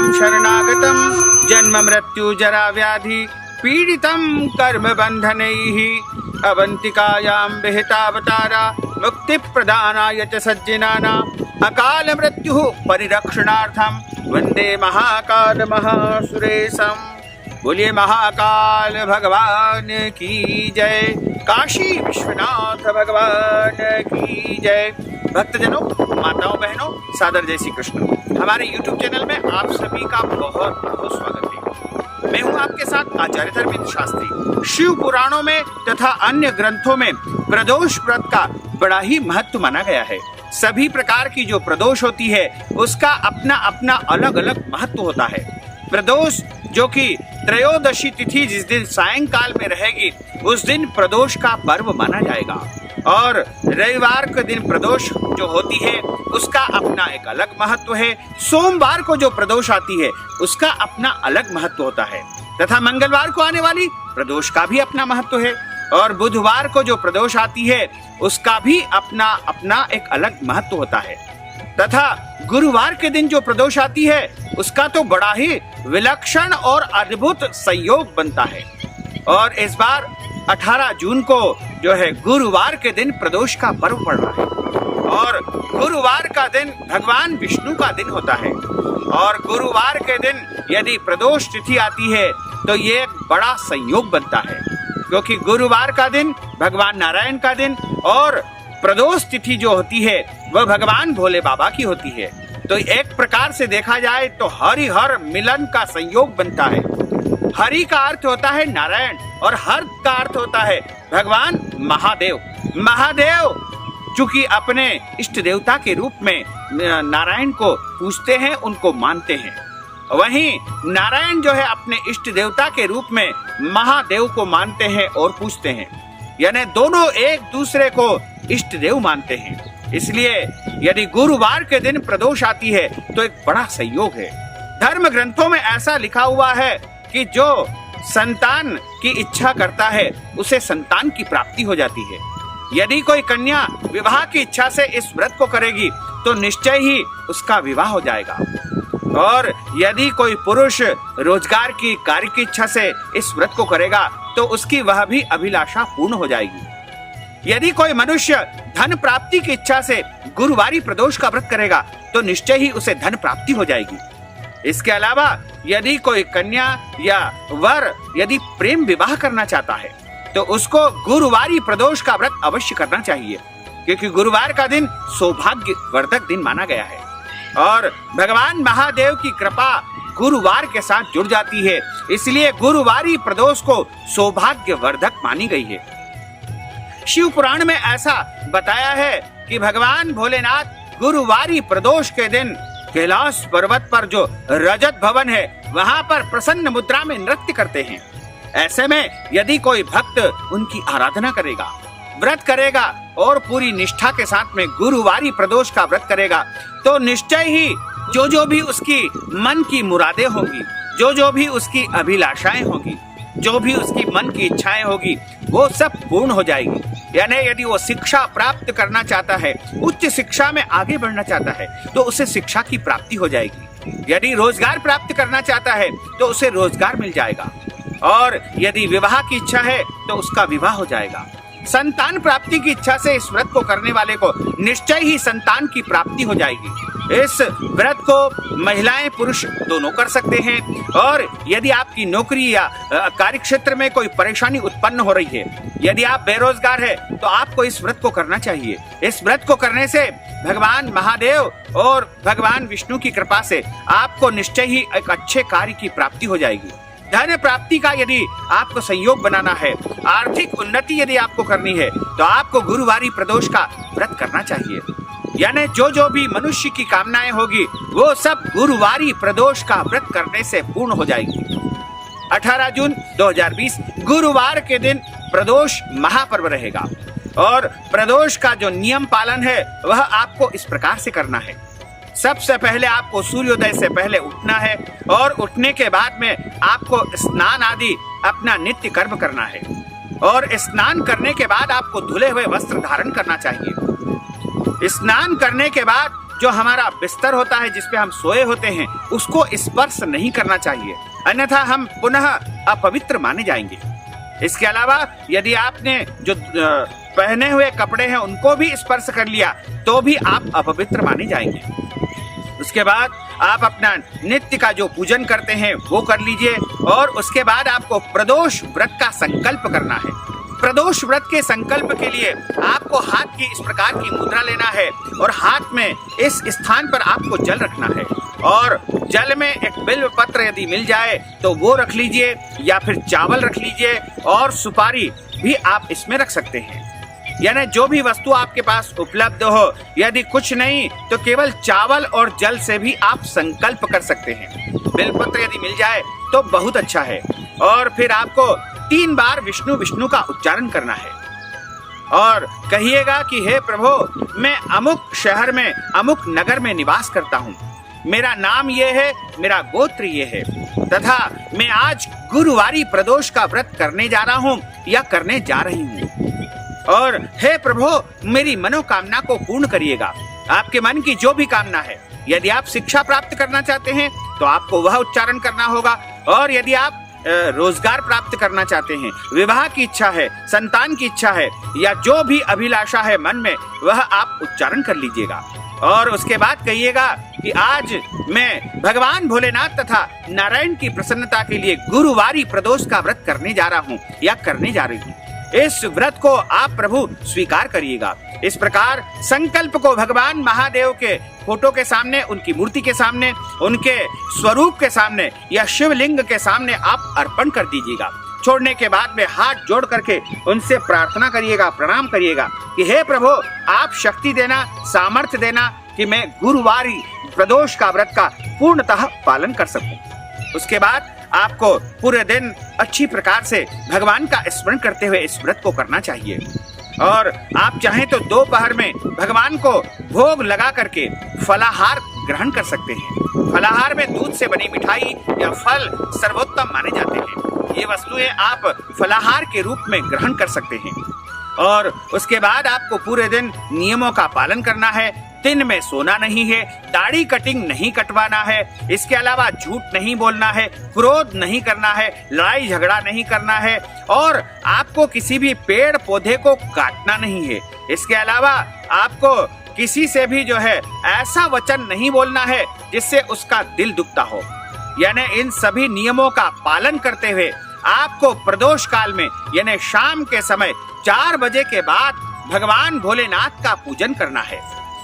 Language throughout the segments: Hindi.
मां शरणागतं जन्म मृत्यु जरा व्याधि पीडितं कर्म बन्धनैः अवन्तिकायां विहितावतारा मुक्ति प्रदानाय च सज्जनानाम् अकाल मृत्युः परिरक्षणार्थं वन्दे महाकाल महासुरेशम्। बोलिए महाकाल भगवान की जय, काशी विश्वनाथ भगवान की जय। भक्तजनों, माताओं बहनों, सादर जय श्री कृष्ण। हमारे YouTube चैनल में आप सभी का बहुत बहुत स्वागत है। मैं हूं आपके साथ आचार्य धर्मेंद्र शास्त्री। शिव पुराणों में तथा अन्य ग्रंथों में प्रदोष व्रत का बड़ा ही महत्व माना गया है। सभी प्रकार की जो प्रदोष होती है उसका अपना अपना अलग अलग महत्व होता है। प्रदोष जो कि त्रयोदशी तिथि जिस दिन सायंकाल में रहेगी उस दिन प्रदोष का पर्व माना जाएगा, और रविवार के दिन प्रदोष जो होती है उसका अपना एक अलग महत्व है। सोमवार को जो प्रदोष आती है उसका अपना अलग महत्व होता है, तथा मंगलवार को आने वाली प्रदोष का भी अपना महत्व है, और बुधवार को जो प्रदोष आती है उसका भी अपना अपना एक अलग महत्व होता है, तथा गुरुवार के दिन जो प्रदोष आती है उसका तो बड़ा ही विलक्षण और अद्भुत संयोग बनता है। और इस बार 18 जून को जो है गुरुवार के दिन प्रदोष का पर्व पड़ रहा है, और गुरुवार का दिन भगवान विष्णु का दिन होता है। और गुरुवार के दिन यदि प्रदोष तिथि आती है तो ये एक बड़ा संयोग बनता है, क्योंकि गुरुवार का दिन भगवान नारायण का दिन और प्रदोष तिथि जो होती है वह भगवान भोले बाबा की होती है। तो एक प्रकार से देखा जाए तो हरिहर मिलन का संयोग बनता है। हरि का अर्थ होता है नारायण और हर का अर्थ होता है भगवान महादेव। महादेव चूंकि अपने इष्ट देवता के रूप में नारायण को पूजते हैं, उनको मानते हैं, वहीं नारायण जो है अपने इष्ट देवता के रूप में महादेव को मानते हैं और पूजते हैं, यानी दोनों एक दूसरे को इष्ट देव मानते हैं। इसलिए यदि गुरुवार के दिन प्रदोष आती है तो एक बड़ा संयोग है। धर्म ग्रंथों में ऐसा लिखा हुआ है कि जो संतान की इच्छा करता है उसे संतान की प्राप्ति हो जाती है। यदि कोई कन्या विवाह की इच्छा से इस व्रत को करेगी तो निश्चय ही उसका विवाह हो जाएगा, और यदि कोई पुरुष रोजगार की कार्य की इच्छा से इस व्रत को करेगा तो उसकी वह भी अभिलाषा पूर्ण हो जाएगी। यदि कोई मनुष्य धन प्राप्ति की इच्छा से गुरुवारी प्रदोष का व्रत करेगा तो निश्चय ही उसे धन प्राप्ति हो जाएगी। इसके अलावा यदि कोई कन्या या वर यदि प्रेम विवाह करना चाहता है तो उसको गुरुवारी प्रदोष का व्रत अवश्य करना चाहिए, क्योंकि गुरुवार का दिन सौभाग्य वर्धक दिन माना गया है, और भगवान महादेव की कृपा गुरुवार के साथ जुड़ जाती है। इसलिए गुरुवारी प्रदोष को सौभाग्य वर्धक मानी गई है। शिव पुराण में ऐसा बताया है कि भगवान भोलेनाथ गुरुवारी प्रदोष के दिन कैलाश पर्वत पर जो रजत भवन है वहां पर प्रसन्न मुद्रा में नृत्य करते हैं। ऐसे में यदि कोई भक्त उनकी आराधना करेगा, व्रत करेगा और पूरी निष्ठा के साथ में गुरुवारी प्रदोष का व्रत करेगा तो निश्चय ही जो भी उसकी मन की मुरादें होंगी, जो भी उसकी अभिलाषाएं होंगी, जो भी उसकी मन की इच्छाएं होगी वो सब पूर्ण हो जाएगी। यानी यदि वो शिक्षा प्राप्त करना चाहता है, उच्च शिक्षा में आगे बढ़ना चाहता है तो उसे शिक्षा की प्राप्ति हो जाएगी। यदि रोजगार प्राप्त करना चाहता है तो उसे रोजगार मिल जाएगा, और यदि विवाह की इच्छा है तो उसका विवाह हो जाएगा। संतान प्राप्ति की इच्छा से इस व्रत को करने वाले को निश्चय ही संतान की प्राप्ति हो जाएगी। इस व्रत को महिलाएं पुरुष दोनों कर सकते हैं, और यदि आपकी नौकरी या कार्य क्षेत्र में कोई परेशानी उत्पन्न हो रही है, यदि आप बेरोजगार है तो आपको इस व्रत को करना चाहिए। इस व्रत को करने से भगवान महादेव और भगवान विष्णु की कृपा से आपको निश्चय ही एक अच्छे कार्य की प्राप्ति हो जाएगी। धन प्राप्ति का यदि आपको संयोग बनाना है, आर्थिक उन्नति यदि आपको करनी है तो आपको गुरुवारी प्रदोष का व्रत करना चाहिए। यानी जो भी मनुष्य की कामनाएं होगी वो सब गुरुवारी प्रदोष का व्रत करने से पूर्ण हो जाएगी। 18 जून 2020 गुरुवार के दिन प्रदोष महापर्व रहेगा, और प्रदोष का जो नियम पालन है वह आपको इस प्रकार से करना है। सबसे पहले आपको सूर्योदय से पहले उठना है, और उठने के बाद में आपको स्नान आदि अपना नित्य कर्म करना है, और स्नान करने के बाद आपको धुले हुए वस्त्र धारण करना चाहिए। स्नान करने के बाद जो हमारा बिस्तर होता है जिस पे हम सोए होते हैं उसको स्पर्श नहीं करना चाहिए, अन्यथा हम पुनः अपवित्र माने जाएंगे। इसके अलावा यदि आपने जो पहने हुए कपड़े हैं उनको भी स्पर्श कर लिया तो भी आप अपवित्र माने जाएंगे। उसके बाद आप अपना नित्य का जो पूजन करते हैं वो कर लीजिए और उसके बाद आपको प्रदोष व्रत का संकल्प करना है। प्रदोष व्रत के संकल्प के लिए आपको हाथ की इस प्रकार की मुद्रा लेना है और हाथ में इस स्थान पर आपको जल रखना है और जल में एक बिल्व पत्र यदि मिल जाए तो वो रख लीजिए या फिर चावल रख लीजिए और सुपारी भी आप इसमें रख सकते हैं। यानी जो भी वस्तु आपके पास उपलब्ध हो, यदि कुछ नहीं तो केवल चावल और जल से भी आप संकल्प कर सकते हैं। बेलपत्र यदि मिल जाए तो बहुत अच्छा है। और फिर आपको 3 बार विष्णु विष्णु का उच्चारण करना है और कहिएगा कि हे प्रभु, मैं अमुक शहर में अमुक नगर में निवास करता हूँ, मेरा नाम ये है, मेरा गोत्र ये है तथा मैं आज गुरुवारी प्रदोष का व्रत करने जा रहा हूँ या करने जा रही हूँ और हे प्रभु, मेरी मनोकामना को पूर्ण करिएगा। आपके मन की जो भी कामना है, यदि आप शिक्षा प्राप्त करना चाहते हैं तो आपको वह उच्चारण करना होगा और यदि आप रोजगार प्राप्त करना चाहते हैं, विवाह की इच्छा है, संतान की इच्छा है या जो भी अभिलाषा है मन में वह आप उच्चारण कर लीजिएगा। और उसके बाद कहिएगा कि आज मैं भगवान भोलेनाथ तथा नारायण की प्रसन्नता के लिए गुरुवारी प्रदोष का व्रत करने जा रहा हूँ या करने जा रही हूँ। इस व्रत को आप प्रभु स्वीकार करिएगा। इस प्रकार संकल्प को भगवान महादेव के फोटो के सामने, उनकी मूर्ति के सामने, उनके स्वरूप के सामने या शिवलिंग के सामने आप अर्पण कर दीजिएगा। छोड़ने के बाद में हाथ जोड़ करके उनसे प्रार्थना करिएगा, प्रणाम करिएगा कि हे प्रभु, आप शक्ति देना, सामर्थ्य देना कि मैं गुरुवारी प्रदोष का व्रत का पूर्णतः पालन कर सकूं। उसके बाद आपको पूरे दिन अच्छी प्रकार से भगवान का स्मरण करते हुए इस व्रत को करना चाहिए। और आप चाहें तो दोपहर में भगवान को भोग लगा करके फलाहार ग्रहण कर सकते हैं। फलाहार में दूध से बनी मिठाई या फल सर्वोत्तम माने जाते हैं। ये वस्तुएं आप फलाहार के रूप में ग्रहण कर सकते हैं। और उसके बाद आपको पूरे दिन नियमों का पालन करना है। दिन में सोना नहीं है, दाढ़ी कटिंग नहीं कटवाना है, इसके अलावा झूठ नहीं बोलना है, क्रोध नहीं करना है, लड़ाई झगड़ा नहीं करना है और आपको किसी भी पेड़ पौधे को काटना नहीं है। इसके अलावा आपको किसी से भी जो है ऐसा वचन नहीं बोलना है जिससे उसका दिल दुखता हो। यानी इन सभी नियमों का पालन करते हुए आपको प्रदोष काल में यानी शाम के समय 4 बजे के बाद भगवान भोलेनाथ का पूजन करना है।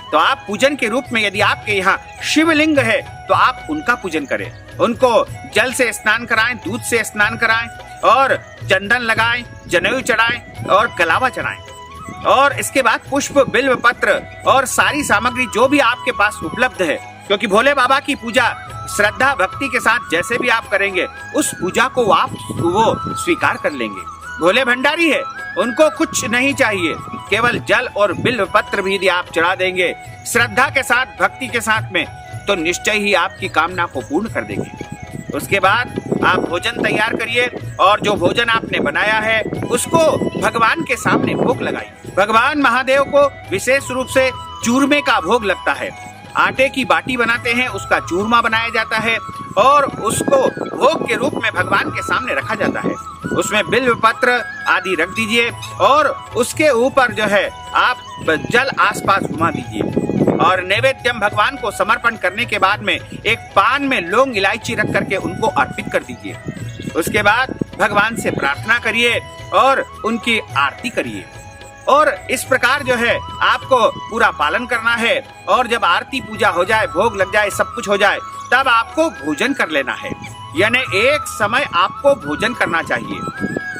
तो आप पूजन के रूप में यदि आपके यहाँ शिवलिंग है तो आप उनका पूजन करें, उनको जल से स्नान कराएं, दूध से स्नान कराएं और चंदन लगाएं, जनेऊ चढ़ाएं और कलावा चढ़ाएं। और इसके बाद पुष्प, बिल्व पत्र और सारी सामग्री जो भी आपके पास उपलब्ध है, क्योंकि भोले बाबा की पूजा श्रद्धा भक्ति के साथ जैसे भी आप करेंगे उस पूजा को आप वो स्वीकार कर लेंगे। भोले भंडारी है, उनको कुछ नहीं चाहिए, केवल जल और बिल्व पत्र भी यदि आप चढ़ा देंगे श्रद्धा के साथ, भक्ति के साथ में, तो निश्चय ही आपकी कामना को पूर्ण कर देंगे। उसके बाद आप भोजन तैयार करिए और जो भोजन आपने बनाया है उसको भगवान के सामने भोग लगाइए। भगवान महादेव को विशेष रूप से चूरमे का भोग लगता है। आटे की बाटी बनाते हैं, उसका चूरमा बनाया जाता है और उसको भोग के रूप में भगवान के सामने रखा जाता है। उसमें बिल्व पत्र आदि रख दीजिए और उसके ऊपर जो है आप जल आसपास घुमा दीजिए और नैवेद्यम भगवान को समर्पण करने के बाद में एक पान में लौंग इलायची रख करके उनको अर्पित कर दीजिए। उसके बाद भगवान से प्रार्थना करिए और उनकी आरती करिए। और इस प्रकार जो है आपको पूरा पालन करना है। और जब आरती पूजा हो जाए, भोग लग जाए, सब कुछ हो जाए, तब आपको भोजन कर लेना है। यानी एक समय आपको भोजन करना चाहिए।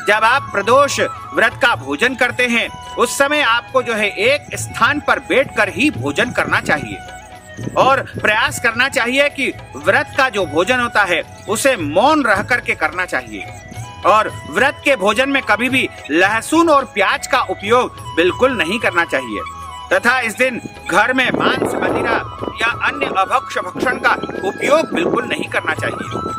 जब आप प्रदोष व्रत का भोजन करते हैं उस समय आपको जो है एक स्थान पर बैठकर ही भोजन करना चाहिए और प्रयास करना चाहिए कि व्रत का जो भोजन होता है उसे मौन रह करके करना चाहिए। और व्रत के भोजन में कभी भी लहसुन और प्याज का उपयोग बिल्कुल नहीं करना चाहिए तथा इस दिन घर में मांस, मदिरा या अन्य अभक्ष्य भक्षण का उपयोग बिल्कुल नहीं करना चाहिए।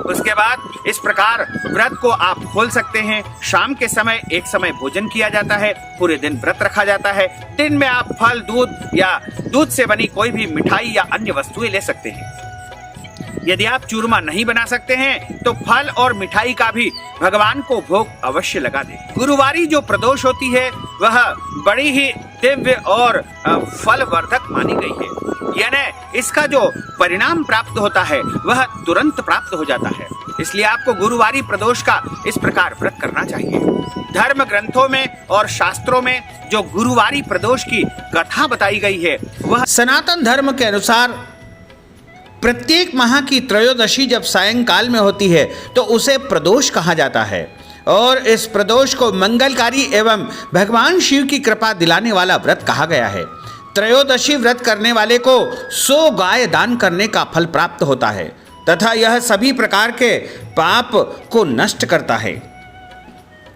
उसके इसके बाद इस प्रकार व्रत को आप खोल सकते हैं। शाम के समय एक समय भोजन किया जाता है, पूरे दिन व्रत रखा जाता है। दिन में आप फल, दूध या दूध से बनी कोई भी मिठाई या अन्य वस्तुएं ले सकते हैं। यदि आप चूरमा नहीं बना सकते हैं तो फल और मिठाई का भी भगवान को भोग अवश्य लगा दें। गुरुवारी जो प्रदोष होती है वह बड़ी ही दिव्य और फलवर्धक मानी गई है, यानी इसका जो परिणाम प्राप्त होता है वह तुरंत प्राप्त हो जाता है। इसलिए आपको गुरुवारी प्रदोष का इस प्रकार व्रत करना चाहिए। धर्म ग्रंथों में और शास्त्रों में जो गुरुवारी प्रदोष की कथा बताई गई है वह सनातन धर्म के अनुसार प्रत्येक माह की त्रयोदशी जब सायंकाल में होती है तो उसे प्रदोष कहा जाता है और इस प्रदोष को मंगलकारी एवं भगवान शिव की कृपा दिलाने वाला व्रत कहा गया है। त्रयोदशी व्रत करने वाले को 100 गाय दान करने का फल प्राप्त होता है तथा यह सभी प्रकार के पाप को नष्ट करता है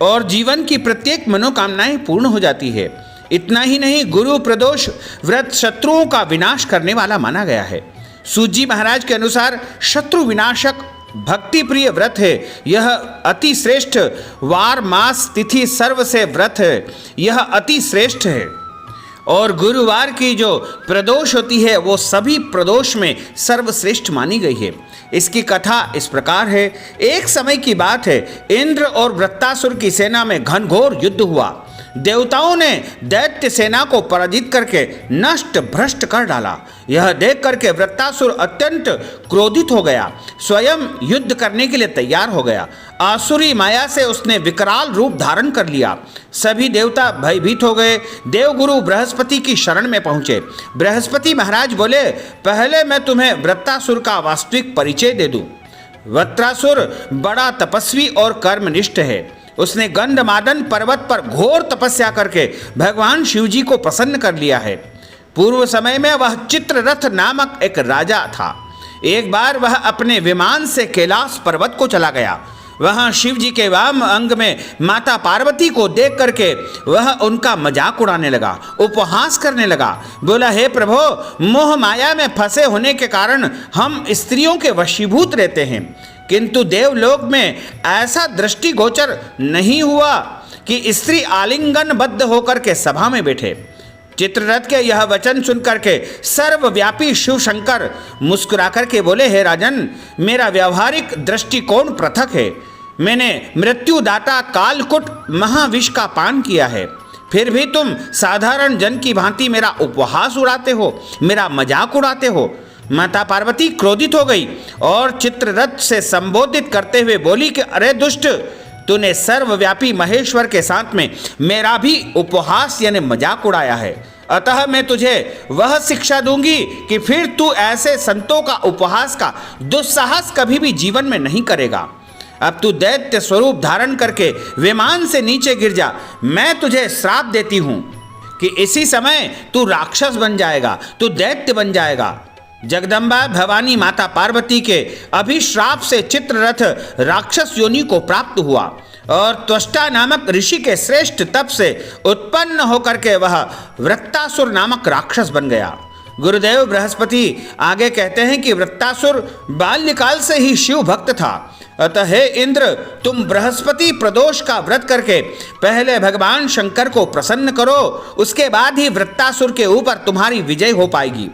और जीवन की प्रत्येक मनोकामनाएं पूर्ण हो जाती है। इतना ही नहीं, गुरु प्रदोष व्रत शत्रुओं का विनाश करने वाला माना गया है। सूजी महाराज के अनुसार शत्रु विनाशक भक्ति प्रिय व्रत है। यह अति श्रेष्ठ वार मास तिथि सर्व से व्रत है, यह अति श्रेष्ठ है और गुरुवार की जो प्रदोष होती है वो सभी प्रदोष में सर्वश्रेष्ठ मानी गई है। इसकी कथा इस प्रकार है। एक समय की बात है, इंद्र और वृत्तासुर की सेना में घनघोर युद्ध हुआ। देवताओं ने दैत्य सेना को पराजित करके नष्ट भ्रष्ट कर डाला। यह देख करके वृत्तासुर अत्यंत क्रोधित हो गया, स्वयं युद्ध करने के लिए तैयार हो गया। आसुरी माया से उसने विकराल रूप धारण कर लिया। सभी देवता भयभीत हो गए। देवगुरु बृहस्पति की शरण में पहुंचे। बृहस्पति महाराज बोले, पहले मैं तुम्हें वृत्तासुर का वास्तविक परिचय दे दूं। वृत्रासुर बड़ा तपस्वी और कर्मनिष्ठ है। उसने गंधमादन पर्वत पर घोर तपस्या करके भगवान शिव जी को प्रसन्न कर लिया है। पूर्व समय में वह चित्ररथ नामक एक राजा था। एक बार वह अपने विमान से कैलाश पर्वत को चला गया। वहां शिव जी के वाम अंग में माता पार्वती को देख करके वह उनका मजाक उड़ाने लगा, उपहास करने लगा। बोला, हे प्रभु, मोह माया में फंसे होने के कारण हम स्त्रियों के वशीभूत रहते हैं, किंतु देवलोक में ऐसा दृष्टिगोचर नहीं हुआ कि स्त्री आलिंगनबद्ध होकर के सभा में बैठे। चित्ररथ के यह वचन सुनकर के सर्वव्यापी शिव शंकर मुस्कुराकर के बोले, हे राजन, मेरा व्यवहारिक दृष्टिकोण पृथक है। मैंने मृत्युदाता कालकुट महाविष का पान किया है, फिर भी तुम साधारण जन की भांति मेरा उपहास उड़ाते हो, मेरा मजाक उड़ाते हो। माता पार्वती क्रोधित हो गई और चित्ररथ से संबोधित करते हुए बोली कि अरे दुष्ट, तूने सर्वव्यापी महेश्वर के साथ में मेरा भी उपहास यानी मजाक उड़ाया है। अतः मैं तुझे वह शिक्षा दूंगी कि फिर तू ऐसे संतों का उपहास का दुस्साहस कभी भी जीवन में नहीं करेगा। अब तू दैत्य स्वरूप धारण करके विमान से नीचे गिर जा। मैं तुझे श्राप देती हूं कि इसी समय तू राक्षस बन जाएगा, तू दैत्य बन जाएगा। जगदम्बा भवानी माता पार्वती के अभिश्राप से चित्ररथ राक्षस योनि को प्राप्त हुआ और त्वष्टा नामक ऋषि के श्रेष्ठ तप से उत्पन्न होकर के वह वृत्तासुर नामक राक्षस बन गया। गुरुदेव बृहस्पति आगे कहते हैं कि वृत्तासुर बाल्यकाल से ही शिव भक्त था। अतः हे इंद्र, तुम बृहस्पति प्रदोष का व्रत करके पहले भगवान शंकर को प्रसन्न करो, उसके बाद ही वृत्तासुर के ऊपर तुम्हारी विजय हो पाएगी।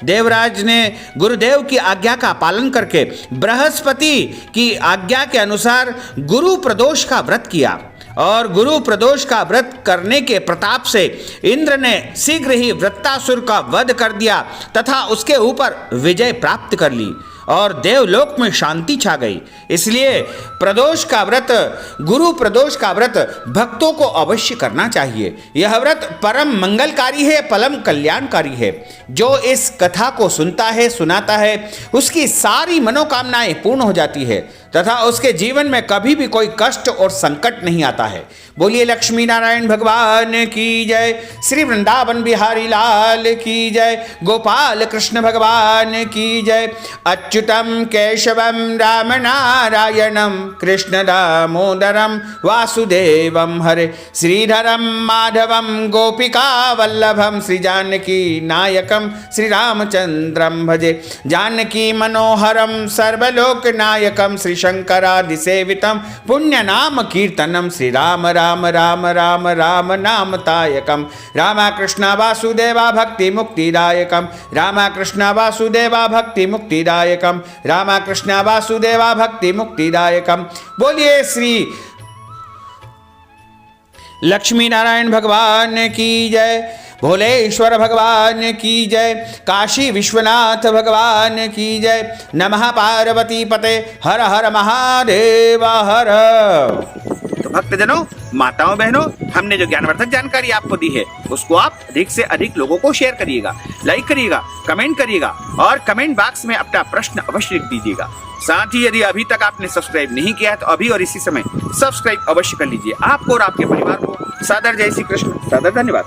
देवराज ने गुरुदेव की आज्ञा का पालन करके बृहस्पति की आज्ञा के अनुसार गुरु प्रदोष का व्रत किया और गुरु प्रदोष का व्रत करने के प्रताप से इंद्र ने शीघ्र ही वृत्तासुर का वध कर दिया तथा उसके ऊपर विजय प्राप्त कर ली और देवलोक में शांति छा गई। इसलिए प्रदोष का व्रत, गुरु प्रदोष का व्रत भक्तों को अवश्य करना चाहिए। यह व्रत परम मंगलकारी है, परम कल्याणकारी है। जो इस कथा को सुनता है, सुनाता है, उसकी सारी मनोकामनाएं पूर्ण हो जाती है तथा उसके जीवन में कभी भी कोई कष्ट और संकट नहीं आता है। बोलिए लक्ष्मी नारायण भगवान की जय, श्री वृंदावन बिहारी लाल की जय, गोपाल कृष्ण भगवान की जय। अच्युत अच्युतं केशवं रामनारायणं कृष्णदामोदरं वासुदेवं हरे श्रीधरं माधवं गोपिकावल्लभं श्रीजानकी नायकं श्रीरामचन्द्रं भजे जानकी मनोहरं सर्वलोकनायकं श्रीशङ्करादिसेवितं पुण्यनाम कीर्तनं श्रीराम राम राम राम राम नामतायकं रामकृष्ण वासुदेवा भक्ति मुक्तिदायकं रामकृष्ण वासुदेवा भक्ति मुक्तिदायकं रामकृष्ण वासुदेवा भक्ति मुक्तिदायकं। बोलिए श्री लक्ष्मी नारायण भगवान की जय, भोलेश्वर भगवान की जय, काशी विश्वनाथ भगवान की जय। नमः पार्वती पते हर हर महादेव हर। तो भक्तजनों, माताओं बहनों, हमने जो ज्ञानवर्धक जानकारी आपको दी है उसको आप अधिक से अधिक लोगों को शेयर करिएगा, लाइक करिएगा, कमेंट करिएगा और कमेंट बॉक्स में अपना प्रश्न अवश्य लिख दीजिएगा। साथ ही यदि अभी तक आपने सब्सक्राइब नहीं किया है तो अभी और इसी समय सब्सक्राइब अवश्य कर लीजिए। आपको और आपके परिवार को सादर जय श्री कृष्ण, सादर धन्यवाद।